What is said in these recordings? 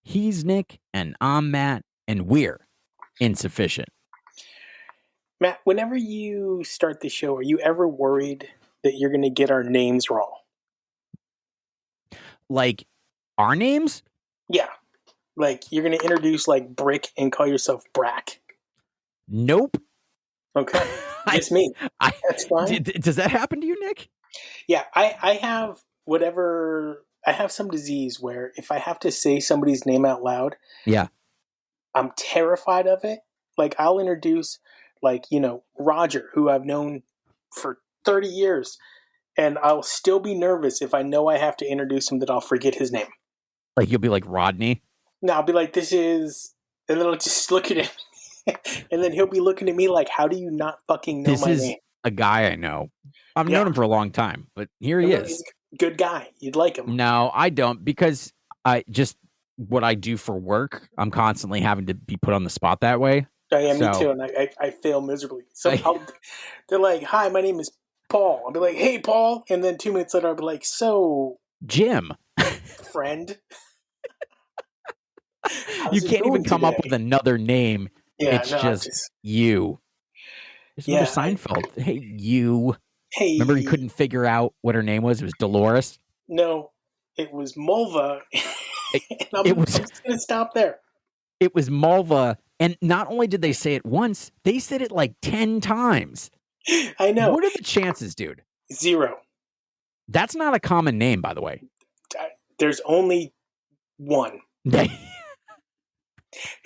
He's Nick, and I'm Matt, and we're insufficient. Matt, whenever you start the show, are you ever worried that you're going to get our names wrong? Like, our names? Yeah. Like, you're going to introduce, like, Brick and call yourself Brack. Nope. Okay. Just me. That's fine. Does that happen to you, Nick? Yeah, I have whatever... I have some disease where if I have to say somebody's name out loud... Yeah. I'm terrified of it. Like, I'll introduce, like, Roger, who I've known for 30 years... And I'll still be nervous if I know I have to introduce him that I'll forget his name. Like you'll be like Rodney? No, I'll be like, this is... And then I'll just look at him. And then he'll be looking at me like, how do you not fucking know my name? This is a guy I know. I've known him for a long time, but here he is. He's a good guy. You'd like him. No, I don't, because I just... What I do for work, I'm constantly having to be put on the spot that way. Oh, yeah, me too. And I fail miserably. So they're like, hi, my name is Paul. I'll be like, hey, Paul. And then 2 minutes later, I'll be like, so... Jim. Friend. You can't even come up with another name. Yeah, it's just you. Remember Seinfeld? Hey, you. Hey. Remember he couldn't figure out what her name was? It was Dolores? No, it was Mulva. I'm just going to stop there. It was Mulva. And not only did they say it once, they said it like 10 times. I know. What are the chances, dude? 0. That's not a common name, by the way. There's only one.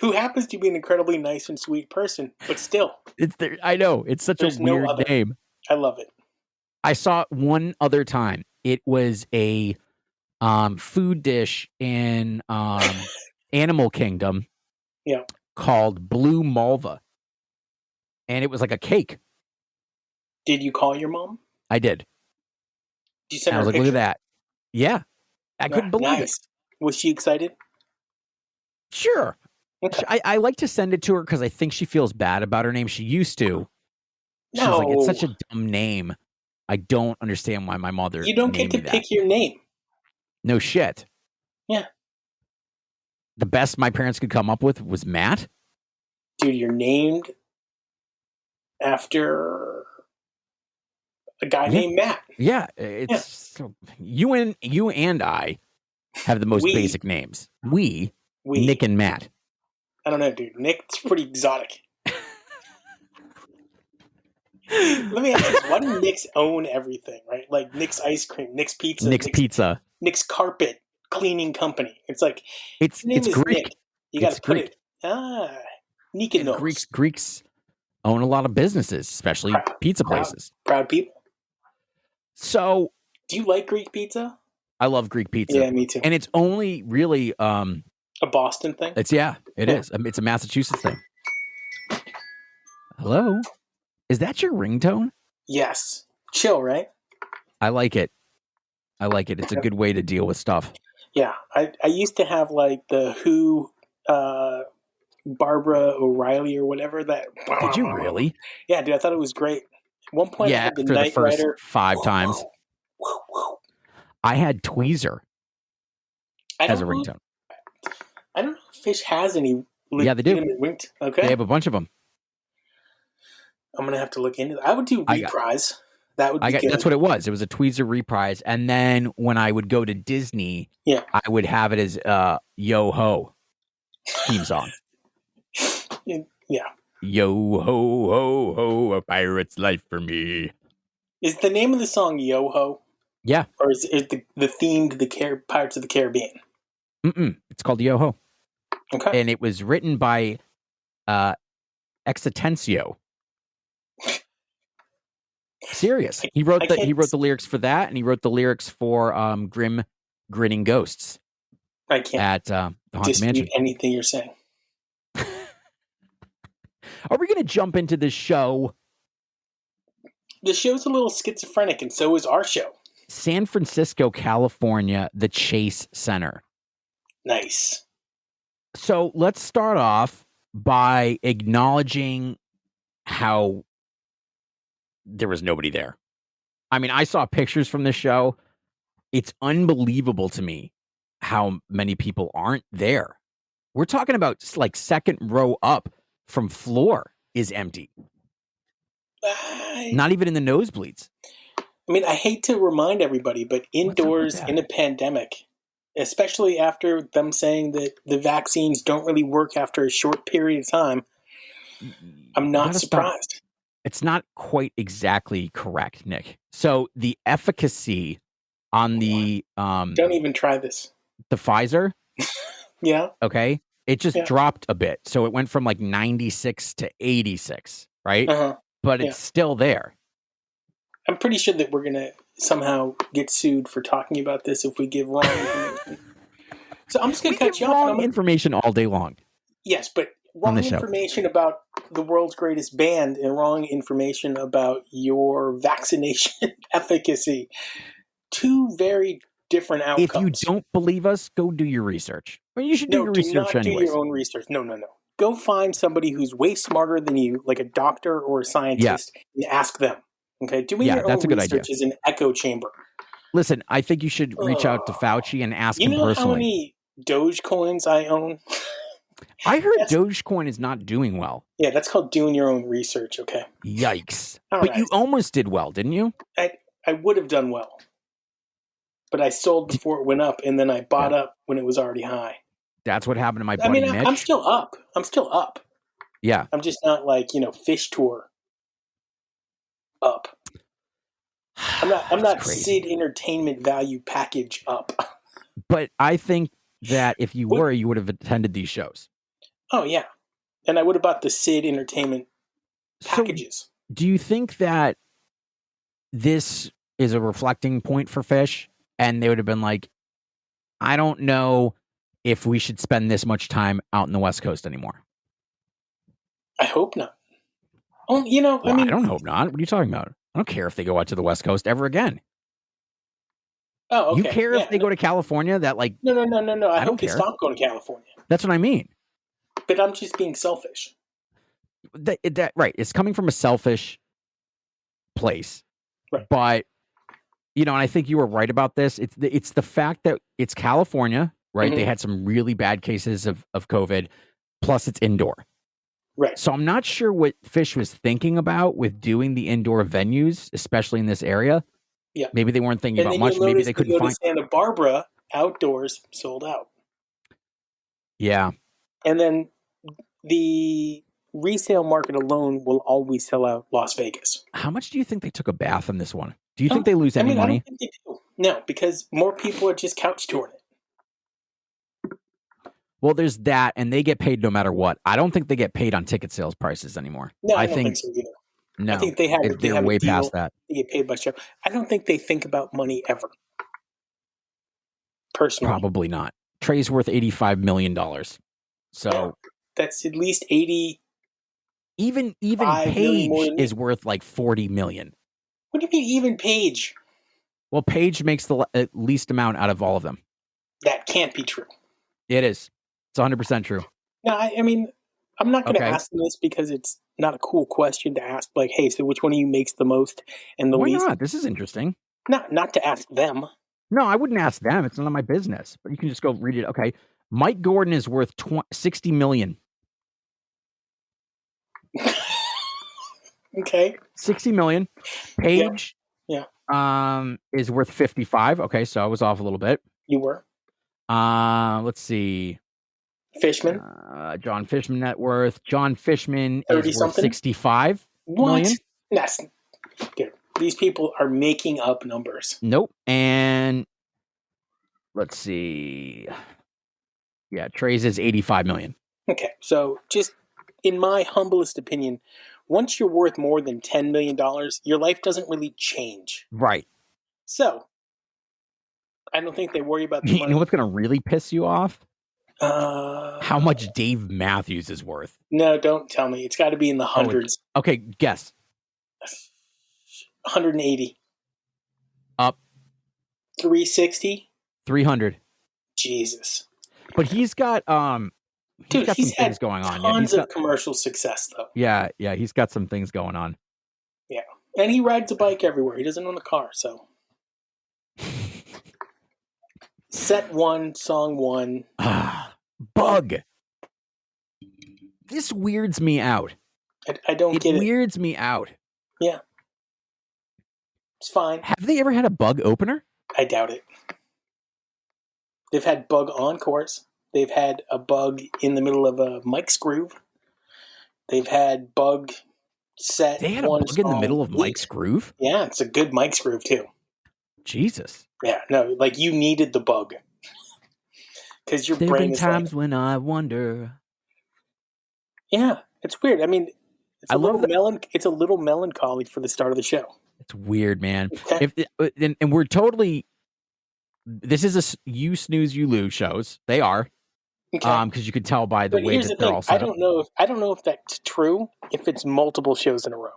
Who happens to be an incredibly nice and sweet person, but still. I know. It's such a weird name. I love it. I saw it one other time. It was a food dish in Animal Kingdom called Blue Malva. And it was like a cake. Did you call your mom? I did. Did you send her a picture? Look at that. Yeah. I couldn't believe it. Was she excited? Sure. Okay. I like to send it to her because I think she feels bad about her name. She used to. She was like, it's such a dumb name. I don't understand why my mother You don't get to pick your name. No shit. Yeah. The best my parents could come up with was Matt. Dude, you're named after a guy named Matt. Yeah, you and I have the most basic names. We, Nick and Matt. I don't know, dude. Nick's pretty exotic. Let me ask this: why do Nicks own everything? Right, like Nick's ice cream, Nick's pizza, Pizza, Nick's carpet cleaning company. It's like it's Greek. Nick. You got to put it. Nikonos. Greeks own a lot of businesses, especially pizza places. Proud people. So, do you like Greek pizza? I love Greek pizza. Yeah, me too. And it's only really a Boston thing. It is. It's a Massachusetts thing. Hello, is that your ringtone? Yes. Chill, right? I like it. It's a good way to deal with stuff. Yeah, I used to have like the Who, Barbara O'Reilly or whatever that. Did you really? Yeah, dude. I thought it was great. At one point, I had after the first 5 times. I had Tweezer as a ringtone. I don't know if Fish has any. Yeah, they do. Okay, they have a bunch of them. I'm gonna have to look into that. I would do Reprise. That would be good. That's what it was. It was a Tweezer Reprise, and then when I would go to Disney, I would have it as Yo Ho theme song. Yeah. Yo ho ho ho, a pirate's life for me. Is the name of the song Yo Ho? Yeah. Or is it the theme to the Pirates of the Caribbean? It's called Yo Ho. Okay. And it was written by Exitencio. Serious. He wrote the lyrics for that, and he wrote the lyrics for Grinning Ghosts. I can't at the Haunted Mansion. Anything you're saying. Are we going to jump into this show? The show's a little schizophrenic, and so is our show. San Francisco, California, the Chase Center. Nice. So let's start off by acknowledging how there was nobody there. I mean, I saw pictures from this show. It's unbelievable to me how many people aren't there. We're talking about like second row up from floor is empty. Not even in the nosebleeds. I mean, I hate to remind everybody, but indoors in a pandemic, especially after them saying that the vaccines don't really work after a short period of time, I'm not surprised. Stop. It's not quite exactly correct, Nick. So the efficacy on the don't even try this. The Pfizer, yeah, okay, it just dropped a bit, so it went from like 96 to 86, right? But it's still there. I'm pretty sure that we're gonna somehow get sued for talking about this if we give wrong information. So I'm just gonna cut you off. Wrong information all day long. Yes, but wrong information about the world's greatest band and wrong information about your vaccination efficacy. Two very different outcomes. If you don't believe us, go do your research. Well, you should do your research anyways. Do your own research. No. Go find somebody who's way smarter than you, like a doctor or a scientist, and ask them. Okay, doing your own research is an echo chamber. Listen, I think you should reach out to Fauci and ask him personally. You know how many Dogecoins I own? I heard Dogecoin is not doing well. Yeah, that's called doing your own research, okay? Yikes. But you almost did well, didn't you? I would have done well. But I sold before it went up, and then I bought up when it was already high. That's what happened to my buddy Mitch. I'm still up. Yeah. I'm just not like, fish tour up. I'm not Sid entertainment value package up. But I think that if you were, you would have attended these shows. Oh, yeah. And I would have bought the Sid entertainment packages. So, do you think that this is a reflecting point for Fish? And they would have been like, I don't know if we should spend this much time out in the West Coast anymore. I hope not. Oh, I don't hope not. What are you talking about? I don't care if they go out to the West Coast ever again. Oh, okay. You care if they go to California? That like No. I hope they stop going to California. That's what I mean. But I'm just being selfish. That right. It's coming from a selfish place. Right. But and I think you were right about this. It's the fact that it's California, right? Mm-hmm. They had some really bad cases of COVID, plus it's indoor. Right. So I'm not sure what Fish was thinking about with doing the indoor venues, especially in this area. Yeah. Maybe they weren't thinking about much. Maybe they couldn't find. Santa Barbara outdoors sold out. Yeah. And then the resale market alone will always sell out Las Vegas. How much do you think they took a bath in this one? Do you think they lose any money? I don't think they do. No, because more people are just couch touring it. Well, there's that, and they get paid no matter what. I don't think they get paid on ticket sales prices anymore. No, I don't think so either. No, I think they have way a deal. Past that. They get paid by show. I don't think they think about money ever. Personally, probably not. Trey's worth $85 million, so that's at least 80. Even Paige is worth like $40 million. What do you mean, even Paige? Well, Paige makes the least amount out of all of them. That can't be true. It is. It's 100% true. No, I mean, I'm not going to ask them this because it's not a cool question to ask. Like, hey, so which one of you makes the most and the least? Why not? This is interesting. Not to ask them. No, I wouldn't ask them. It's none of my business. But you can just go read it. Okay, Mike Gordon is worth $60 million. Okay. $60 million. Paige, yeah, is worth 55. Okay, so I was off a little bit. You were. Let's see. Fishman. John Fishman net worth. John Fishman is worth 65 million. That's good. These people are making up numbers. Nope. And let's see. Yeah, Trey's is 85 million. Okay, so just in my humblest opinion, once you're worth more than $10 million, your life doesn't really change. Right. So, I don't think they worry about the money. You know what's going to really piss you off? How much Dave Matthews is worth. No, don't tell me. It's got to be in the hundreds. Okay, guess. 180. Up. 360. 300. Jesus. But he's got Dude, he's got some things going on. Tons of commercial success, though. Yeah, he's got some things going on. Yeah, and he rides a bike everywhere. He doesn't own a car, so. Set one, song one. Bug. This weirds me out. I don't get it. It weirds me out. Yeah. It's fine. Have they ever had a bug opener? I doubt it. They've had bug encores. They've had a bug in the middle of a Mike's Groove. They've had bug set. They had a bug in the middle of Mike's Groove? Yeah, it's a good Mike's Groove, too. Jesus. Yeah, no, like you needed the bug. Because your brain is times when I wonder. Yeah, it's weird. I mean, it's a little melancholy for the start of the show. It's weird, man. Okay. And we're totally... This is you snooze, you lose shows. They are. Okay. Because you could tell by the way that they're all set up. I don't know if that's true, if it's multiple shows in a row.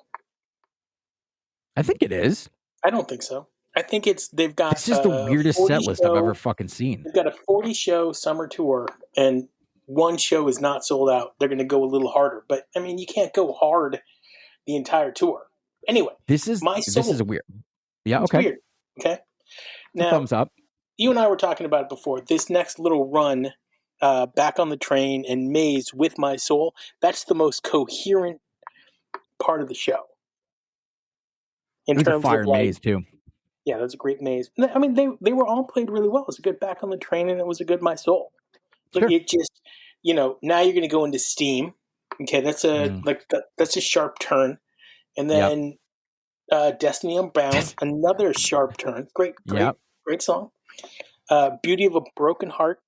I think it is. I don't think so. I think they've got... This is the weirdest set list I've ever fucking seen. They've got a 40-show summer tour, and one show is not sold out. They're going to go a little harder. But, I mean, you can't go hard the entire tour. Anyway, this is a weird... Yeah, okay. It's weird, okay? Now, thumbs up. You and I were talking about it before. This next little run, Back on the Train and Maze with My Soul, that's the most coherent part of the show. In terms of maze, too. Yeah, that's a great maze. I mean, they were all played really well. It was a good Back on the Train, and it was a good My Soul. But sure. It just, now you're going to go into Steam. Okay, that's a sharp turn. And then Destiny Unbound, another sharp turn. Great song. Beauty of a Broken Heart,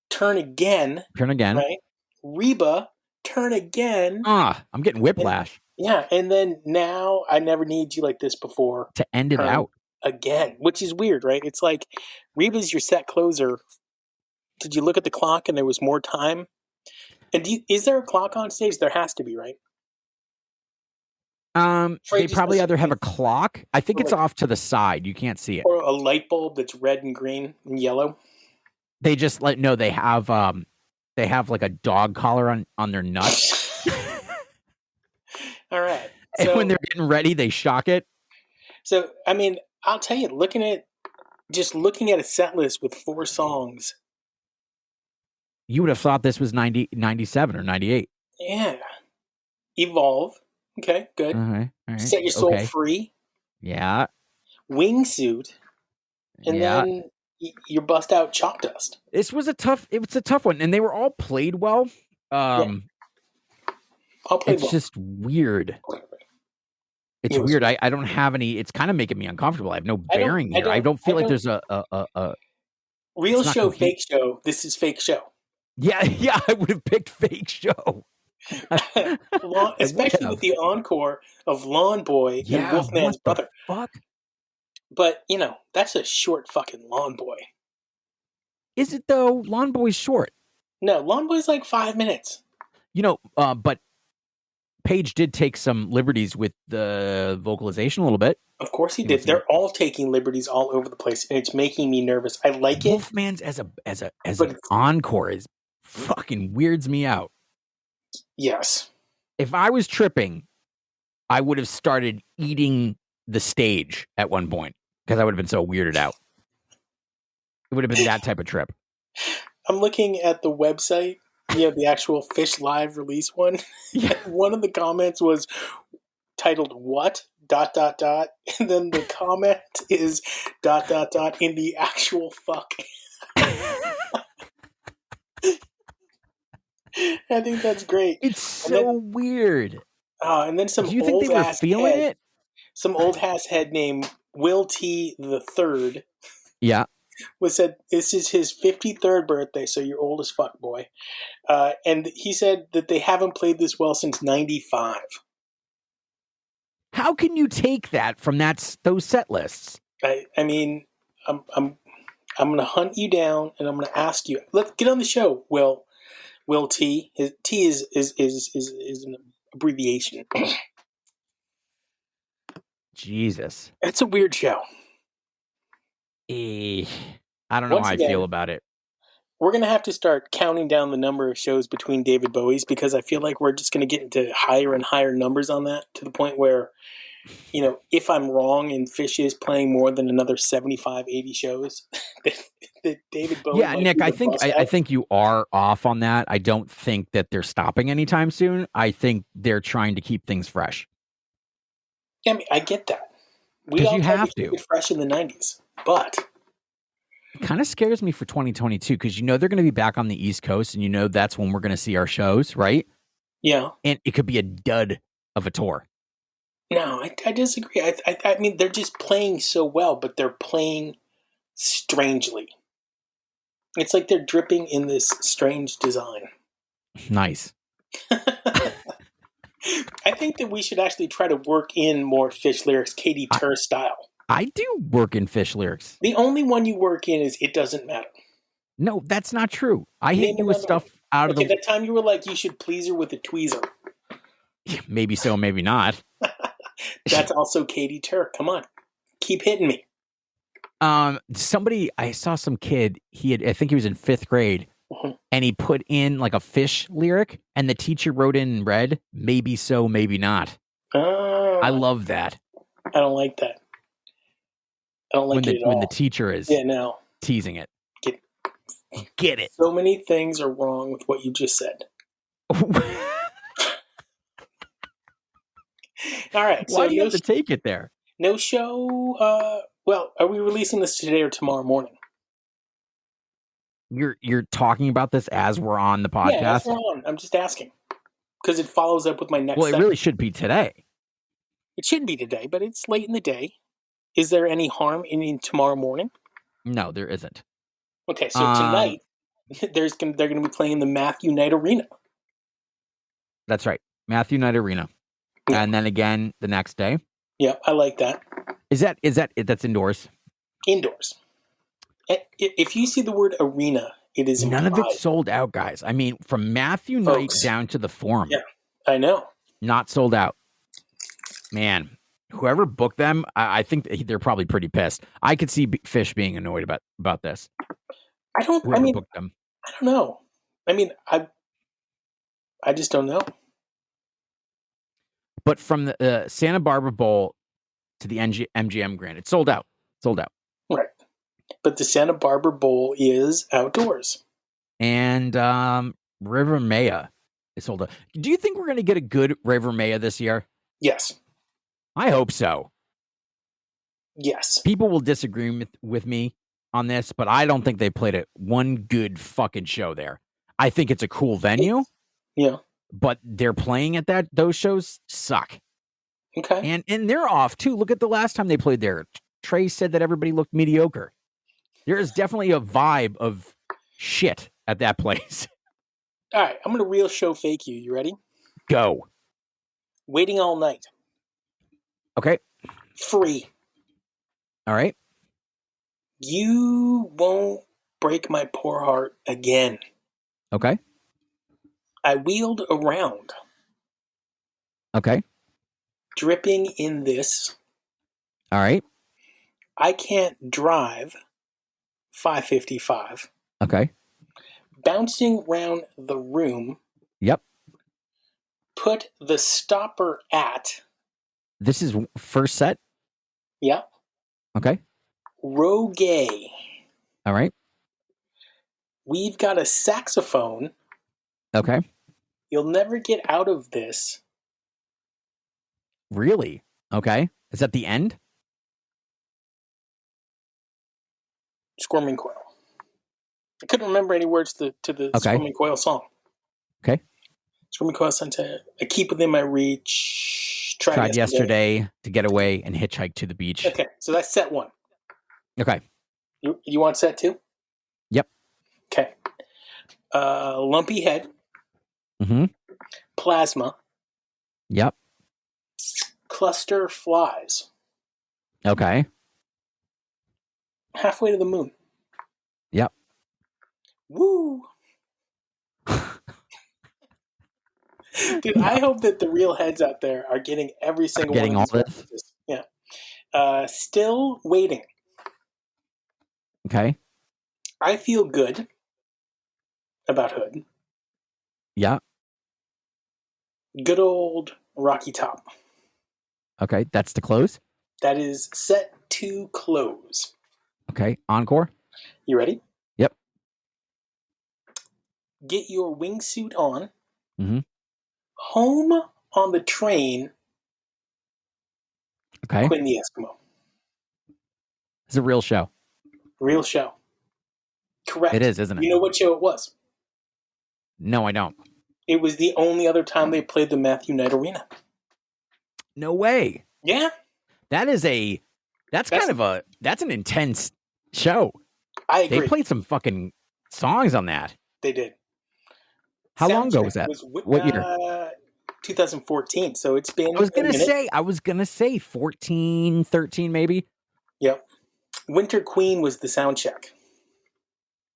Turn Again. Right? Reba, Turn Again. I'm getting whiplash. And then Now I Never Need You Like This Before. To end it out. Again, which is weird, right? It's like Reba's your set closer. Did you look at the clock and there was more time? And is there a clock on stage? There has to be, right? They probably either have a clock. I think it's off to the side. You can't see it. Or a light bulb that's red and green and yellow. They just they have like a dog collar on their nuts. All right. And when they're getting ready, they shock it. So, I mean, I'll tell you, looking at a set list with 4 songs. You would have thought this was 97 or 98. Yeah. Evolve. Okay, good. All right. Set Your Soul Free. Yeah. Wingsuit. And then you bust out Chalk Dust. It was a tough one. And they were all played well. It's just weird. It's weird. I don't have any. It's kind of making me uncomfortable. I have no bearing here. I don't feel like there's a real show, fake show. This is fake show. Yeah. I would have picked fake show, especially with the encore of Lawn Boy and Wolfman's brother. Fuck. But that's a short fucking Lawn Boy. Is it though? Lawn Boy's short. No, Lawn Boy's like 5 minutes. But Page did take some liberties with the vocalization a little bit. Of course he did. They're all taking liberties all over the place, and it's making me nervous. I like it. Wolfman's as an encore is fucking weirds me out. Yes. If I was tripping, I would have started eating the stage at one point because I would have been so weirded out. It would have been that type of trip. I'm looking at the website. The actual Fish Live release one. Yeah. One of the comments was titled "What?" ... and then the comment is ... in the actual fuck. I think that's great. It's so weird. And then some. Do you think they were feeling it? Some old ass head named Will T. the Third. Yeah. Said this is his 53rd birthday, so you're old as fuck, boy. And he said that they haven't played this well since '95. How can you take that from those set lists? I mean, I'm gonna hunt you down and I'm gonna ask you. Let's get on the show, Will T. His T is an abbreviation. Jesus, it's a weird show. I don't know how I feel about it. We're going to have to start counting down the number of shows between David Bowie's because I feel like we're just going to get into higher and higher numbers on that to the point where, if I'm wrong and Fish is playing more than another 75, 80 shows, that David Bowie. Yeah, Nick, I think you are off on that. I don't think that they're stopping anytime soon. I think they're trying to keep things fresh. Yeah, I mean, I get that. Because you have to keep it fresh in the 90s, but it kind of scares me for 2022 because they're going to be back on the East Coast, and that's when we're going to see our shows, right? Yeah, and it could be a dud of a tour. No, I disagree. I mean, they're just playing so well, but they're playing strangely. It's like they're dripping in this strange design. Nice. I think that we should actually try to work in more Fish lyrics, Katie Tur style. I do work in Fish lyrics. The only one you work in is "It Doesn't Matter." No, that's not true. I hit you with stuff out of the... that time you were like, you should please her with a tweezer. Maybe so, maybe not. That's also Katie Tur. Come on. Keep hitting me. I saw some kid, I think he was in 5th grade, and he put in like a Fish lyric, and the teacher wrote in red, maybe so, maybe not. I love that. I don't like that. I don't like it at all. When the teacher is teasing it. Get it. So many things are wrong with what you just said. All right. Why do you have to take it there? No show. Well, are we releasing this today or tomorrow morning? You're talking about this as we're on the podcast? Yeah, as we're on. I'm just asking. Because it follows up with my next Well, it really should be today. It should be today, but it's late in the day. Is there any harm in tomorrow morning? No, there isn't. Okay, so tonight, they're going to be playing the Matthew Knight Arena. That's right. Matthew Knight Arena. Yeah. And then again the next day. Yeah, I like that. That's indoors? Indoors. If you see the word arena, it is none of it's sold out, guys. I mean, from Matthew Knight down to the Forum. Yeah, I know. Not sold out. Man, whoever booked them, I think they're probably pretty pissed. I could see Fish being annoyed about this. Booked them. I don't know. I mean, I just don't know. But from the Santa Barbara Bowl to the MGM Grand, it's sold out. Sold out. Right. But the Santa Barbara Bowl is outdoors. And River Maya is sold out. Do you think we're going to get a good River Maya this year? Yes. I hope so. Yes. People will disagree with me on this, but I don't think they played one good fucking show there. I think it's a cool venue. Yeah. But they're playing at those shows suck. Okay. And they're off too. Look at the last time they played there. Trey said that everybody looked mediocre. There is definitely a vibe of shit at that place. All right, I'm going to real show fake you. You ready? Go. Waiting All Night. Okay. Free. All right. You Won't Break My Poor Heart Again. Okay. I Wheeled Around. Okay. Dripping in This. All right. I Can't Drive. 555. Okay. Bouncing Round the Room. Yep. Put the Stopper At. This is first set? Yep. Okay. Rogue. All right. We've Got a Saxophone. Okay. You'll Never Get Out of This. Really? Okay. Is that the end? Squirming Coil. I couldn't remember any words to the Squirming Coil song. Okay. Squirming Coil sent I Keep Within My Reach. Tried yesterday to Get Away and Hitchhike to the Beach. Okay, so that's set one. Okay. You want set two? Yep. Okay. Lumpy Head. Mm-hmm. Plasma. Yep. Cluster Flies. Okay. Halfway to the Moon. Yep. Woo! Dude, I hope that the real heads out there are getting every single one of these references. Yeah. Still Waiting. Okay. I Feel Good About Hood. Yeah. Good Old Rocky Top. Okay, that's the close? That is set to close. Okay, encore? You ready? Get your wingsuit on. Mm-hmm. Home on the train. Okay. Quinn the Eskimo. It's a real show. Real show. Correct. It is, isn't it? You know what show it was? No, I don't. It was the only other time they played the Matthew Knight Arena. No way. Yeah. That's an intense show. I agree. They played some fucking songs on that. They did. How long ago was that? What year? 2014. So it's been. I was gonna say 14, 13 maybe. Yep. Winter Queen was the sound check.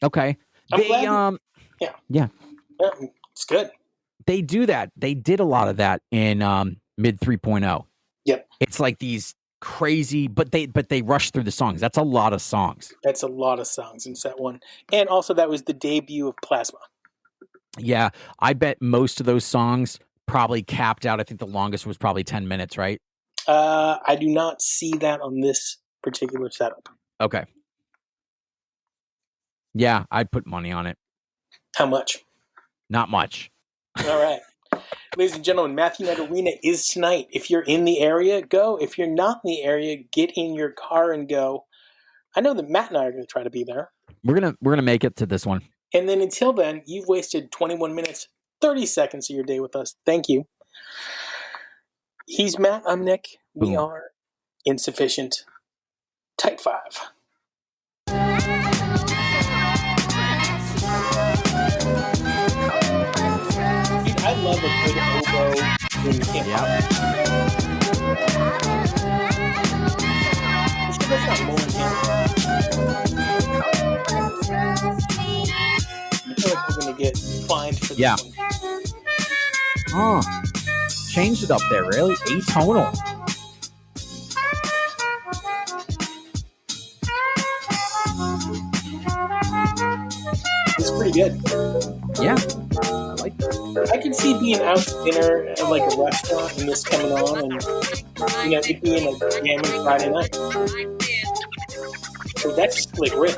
Okay. Yeah. It's good. They do that. They did a lot of that in mid 3.0. Yep. It's like these crazy, but they rush through the songs. That's a lot of songs. That's a lot of songs in set one. And also that was the debut of Plasma. Yeah. I bet most of those songs probably capped out. I think the longest was probably 10 minutes, right? I do not see that on this particular setup. Okay. Yeah, I'd put money on it. How much? Not much. All right. Ladies and gentlemen, Matthew Knight Arena is tonight. If you're in the area, go. If you're not in the area, get in your car and go. I know that Matt and I are going to try to be there. We're gonna make it to this one. And then until then, you've wasted 21 minutes, 30 seconds of your day with us. Thank you. He's Matt. I'm Nick. We are Insufficient. Tight 5. I love a good oboe in hip-hop. I'm sure that's not more than I feel like we're going to get fined for this one. Oh, changed it up there, really? Atonal. It's pretty good. Yeah. I can see being out to dinner at like a restaurant and this coming on and it being like jamming Friday night. So that's Slick Rick.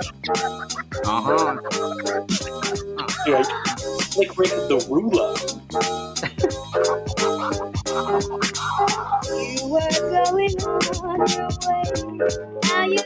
Like Slick Rick the Ruler. You were going on.